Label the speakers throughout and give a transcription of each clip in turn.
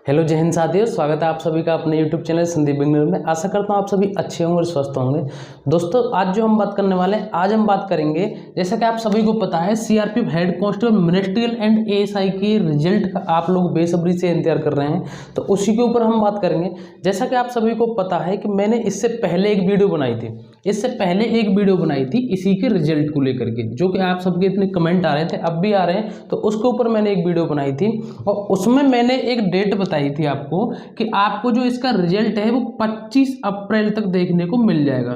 Speaker 1: Hello जय हिंद साथियों, स्वागत है आप सभी का अपने यूट्यूब चैनल संदीप बेंगलुरु में। आशा करता हूँ आप सभी अच्छे होंगे और स्वस्थ होंगे। दोस्तों, आज जो हम बात करने वाले हैं, आज हम बात करेंगे, जैसा कि आप सभी को पता है, CRPF head constable ministerial and ASI के रिजल्ट का आप लोग बेसब्री से इंतजार कर रहे हैं, तो उसी के ऊपर हम बात करेंगे। जैसा कि आप सभी को पता है कि मैंने इससे पहले एक वीडियो बनाई थी, इसी के रिजल्ट को लेकर के, जो कि आप सबके इतने कमेंट आ रहे थे, अब भी आ रहे हैं, तो उसके ऊपर मैंने एक वीडियो बनाई थी और उसमें मैंने एक डेट बताई थी आपको कि आपको जो इसका रिजल्ट है वो 25 अप्रैल तक देखने को मिल जाएगा।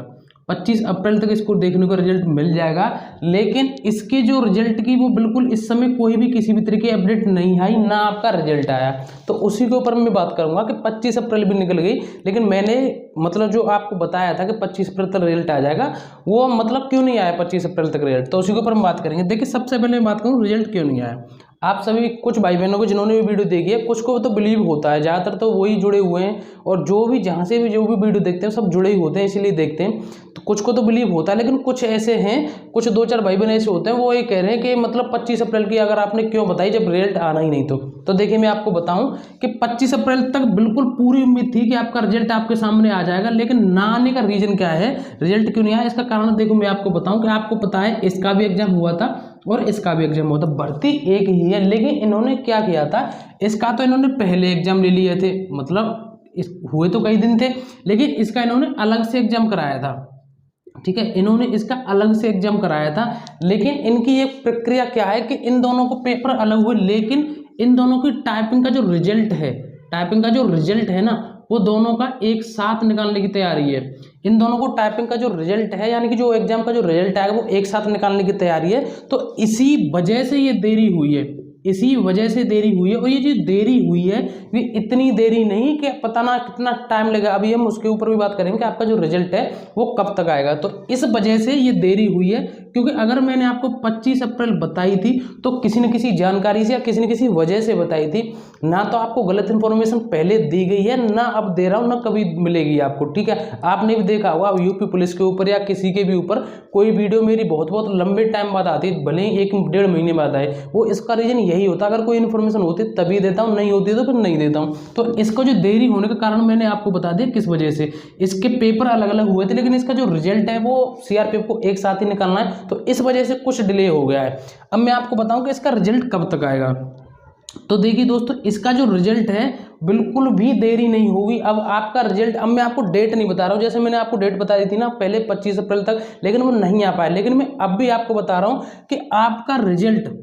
Speaker 1: 25 अप्रैल तक इसको देखने को रिजल्ट मिल जाएगा, लेकिन इसके जो रिजल्ट की वो बिल्कुल इस समय कोई भी किसी भी तरीके अपडेट नहीं आई, ना आपका रिजल्ट आया। तो उसी के ऊपर मैं बात करूंगा कि 25 अप्रैल भी निकल गई, लेकिन मैंने मतलब जो आपको बताया था कि 25 अप्रैल तक रिजल्ट आ जाएगा, वो मतलब क्यों नहीं आया 25 अप्रैल तक रिजल्ट, तो उसी के ऊपर हम बात करेंगे। देखिए, सबसे पहले मैं बात करूँ रिजल्ट क्यों नहीं आया। आप सभी कुछ भाई बहनों को जिन्होंने भी वीडियो देखी है, कुछ को तो बिलीव होता है, ज़्यादातर तो वही जुड़े हुए हैं, और जो भी जहाँ से भी जो भी वीडियो देखते हैं सब जुड़े ही होते हैं, इसीलिए देखते हैं। तो कुछ को तो बिलीव होता है, लेकिन कुछ ऐसे हैं, कुछ दो चार भाई बहन ऐसे होते हैं, वो ये कह रहे हैं कि मतलब 25 अप्रैल की अगर आपने क्यों बताई जब रिजल्ट आना ही नहीं। तो देखिए, मैं आपको बताऊं कि 25 अप्रैल तक बिल्कुल पूरी उम्मीद थी कि आपका रिजल्ट आपके सामने आ जाएगा, लेकिन ना आने का रीजन क्या है, रिजल्ट क्यों नहीं आया, इसका कारण देखो मैं आपको बताऊं कि आपको पता है इसका भी एग्जाम हुआ था और इसका भी एग्जाम हुआ था, भर्ती एक ही है, लेकिन इन्होंने क्या किया था, इसका तो इन्होंने पहले एग्जाम ले लिए थे, मतलब हुए तो कई दिन थे, लेकिन इसका इन्होंने अलग से एग्जाम कराया था। ठीक है, इन्होंने इसका अलग से एग्जाम कराया था, लेकिन इनकी एक प्रक्रिया क्या है कि इन दोनों को पेपर अलग हुए, लेकिन इन दोनों की टाइपिंग का जो रिजल्ट है ना, वो दोनों का एक साथ निकालने की तैयारी है। इन दोनों को टाइपिंग का जो रिजल्ट है, यानी कि जो एग्जाम का जो रिजल्ट आएगा, वो एक साथ निकालने की तैयारी है। तो इसी वजह से ये देरी हुई है, और ये जो देरी हुई है, ये इतनी देरी नहीं कि पता ना कितना टाइम लगेगा। अभी हम उसके ऊपर भी बात करेंगे कि आपका जो रिजल्ट है वो कब तक आएगा। तो इस वजह से ये देरी हुई है, क्योंकि अगर मैंने आपको 25 अप्रैल बताई थी तो किसी न किसी जानकारी से या किसी न किसी वजह से बताई थी, ना तो आपको गलत इन्फॉर्मेशन पहले दी गई है, ना अब दे रहा हूँ, ना कभी मिलेगी आपको। ठीक है, आपने भी देखा होगा यूपी पुलिस के ऊपर या किसी के भी ऊपर कोई वीडियो मेरी बहुत लंबे टाइम बाद आती है, भले ही 1-1.5 महीने बाद आए, वो इसका रीजन यही होता है, अगर कोई इन्फॉर्मेशन होती तभी देता हूँ, नहीं होती तो फिर नहीं देता हूँ। तो इसको जो देरी होने का कारण मैंने आपको बता दिया किस वजह से। इसके पेपर अलग अलग हुए थे, लेकिन इसका जो रिजल्ट है वो सीआरपीएफ को एक साथ ही निकालना है, तो इस वजह से कुछ डिले हो गया है। अब मैं आपको बताऊं कि इसका रिजल्ट कब तक आएगा। तो देखिए दोस्तों, इसका जो रिजल्ट है बिल्कुल भी देरी नहीं होगी। अब आपका रिजल्ट, अब मैं आपको डेट नहीं बता रहा हूँ, जैसे मैंने आपको डेट बता दी थी ना पहले 25 अप्रैल तक, लेकिन वो नहीं आ पाया, लेकिन मैं अब भी आपको बता रहा हूँ कि आपका रिजल्ट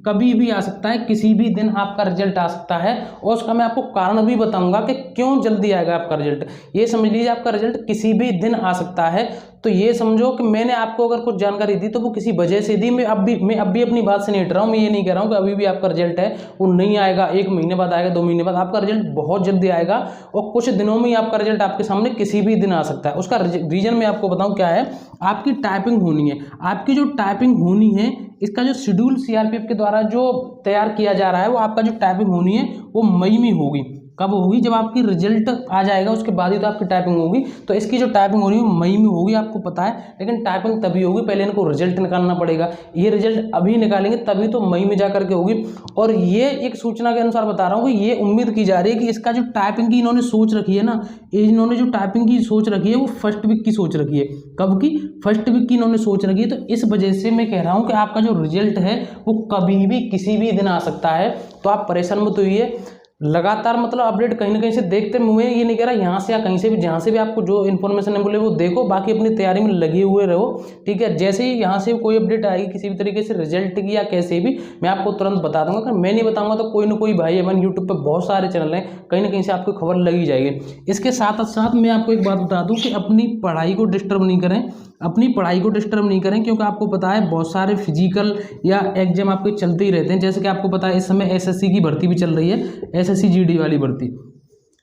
Speaker 1: कभी भी आ सकता है, किसी भी दिन आपका रिजल्ट आ सकता है, और उसका मैं आपको कारण भी बताऊंगा कि क्यों जल्दी आएगा आपका रिजल्ट। ये समझ लीजिए, आपका रिजल्ट किसी भी दिन आ सकता है। तो ये समझो कि मैंने आपको अगर कुछ जानकारी दी तो वो किसी वजह से दी। मैं अब भी अपनी बात से नहीं हट रहा हूँ, मैं ये नहीं कह रहा हूँ कि अभी भी आपका रिजल्ट है वो नहीं आएगा, 1 महीने बाद आएगा, 2 महीने बाद, आपका रिजल्ट बहुत जल्दी आएगा, और कुछ दिनों में ही आपका रिजल्ट आपके सामने किसी भी दिन आ सकता है। उसका रीजन मैं आपको बताऊँ क्या है, आपकी टाइपिंग होनी है। आपकी जो टाइपिंग होनी है, इसका जो शेड्यूल सीआरपीएफ के द्वारा जो तैयार किया जा रहा है, वो आपका जो टाइपिंग होनी है वो मई में होगी। कब होगी, जब आपकी रिजल्ट आ जाएगा उसके बाद ही तो आपकी टाइपिंग होगी। तो इसकी जो टाइपिंग हो रही है मई में होगी, आपको पता है, लेकिन टाइपिंग तभी होगी, पहले इनको रिजल्ट निकालना पड़ेगा। ये रिजल्ट अभी निकालेंगे तभी तो मई में जा करके होगी। और ये एक सूचना के अनुसार बता रहा हूँ कि ये उम्मीद की जा रही है कि इसका जो टाइपिंग की इन्होंने सोच रखी है ना, इन्होंने जो टाइपिंग की सोच रखी है वो फर्स्ट वीक की सोच रखी है। कब की? फर्स्ट वीक की इन्होंने सोच रखी है। तो इस वजह से मैं कह रहा हूँ कि आपका जो रिजल्ट है वो कभी भी किसी भी दिन आ सकता है। तो आप परेशान मत होइए, लगातार मतलब अपडेट कहीं ना कहीं से देखते, मैं ये नहीं कह रहा यहाँ से या कहीं से भी, जहाँ से भी आपको जो इन्फॉर्मेशन है बोले वो देखो, बाकी अपनी तैयारी में लगे हुए रहो। ठीक है, जैसे ही यहाँ से कोई अपडेट आएगी किसी भी तरीके से रिजल्ट की या कैसे भी, मैं आपको तुरंत बता दूंगा। अगर मैं नहीं बताऊंगा तो कोई ना कोई भाई एवं यूट्यूब पर बहुत सारे चैनल हैं, कहीं ना कहीं से आपको खबर लगी जाएगी। इसके साथ साथ मैं आपको एक बात बता दूँ कि अपनी पढ़ाई को डिस्टर्ब नहीं करें, क्योंकि आपको पता है बहुत सारे फिजिकल या एग्जाम आपके चलते ही रहते हैं। जैसे कि आपको पता है इस समय एसएससी की भर्ती भी चल रही है, एसएससी जीडी वाली भर्ती।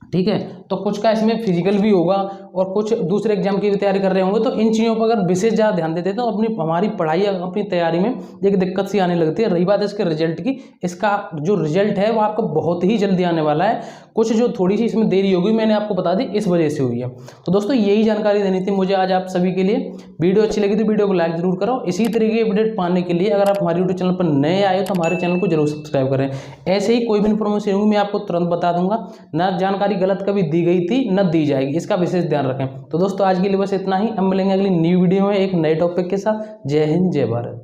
Speaker 1: ठीक है, तो कुछ का इसमें फिजिकल भी होगा और कुछ दूसरे एग्जाम की भी तैयारी कर रहे होंगे, तो इन चीज़ों पर अगर विशेष ज़्यादा ध्यान देते तो हमारी पढ़ाई अपनी तैयारी में एक दिक्कत सी आने लगती है। रही बात इसके रिजल्ट की, इसका जो रिजल्ट है वो आपको बहुत ही जल्दी आने वाला है। कुछ जो थोड़ी सी इसमें देरी होगी मैंने आपको बता दी इस वजह से हुई है। तो दोस्तों यही जानकारी देनी थी मुझे आज आप सभी के लिए। वीडियो अच्छी लगी तो वीडियो को लाइक जरूर करो। इसी तरीके की अपडेट पाने के लिए अगर आप हमारे यूट्यूब चैनल पर नए आए तो हमारे चैनल को जरूर सब्सक्राइब करें। ऐसे ही कोई भी इन्फॉर्मेशन होगी मैं आपको तुरंत बता दूंगा। ना जानकारी गलत कभी दी गई थी न दी जाएगी, इसका विशेष ध्यान रखें। तो दोस्तों आज के लिए बस इतना ही। हम मिलेंगे अगली न्यू वीडियो में एक नए टॉपिक के साथ। जय हिंद, जय भारत।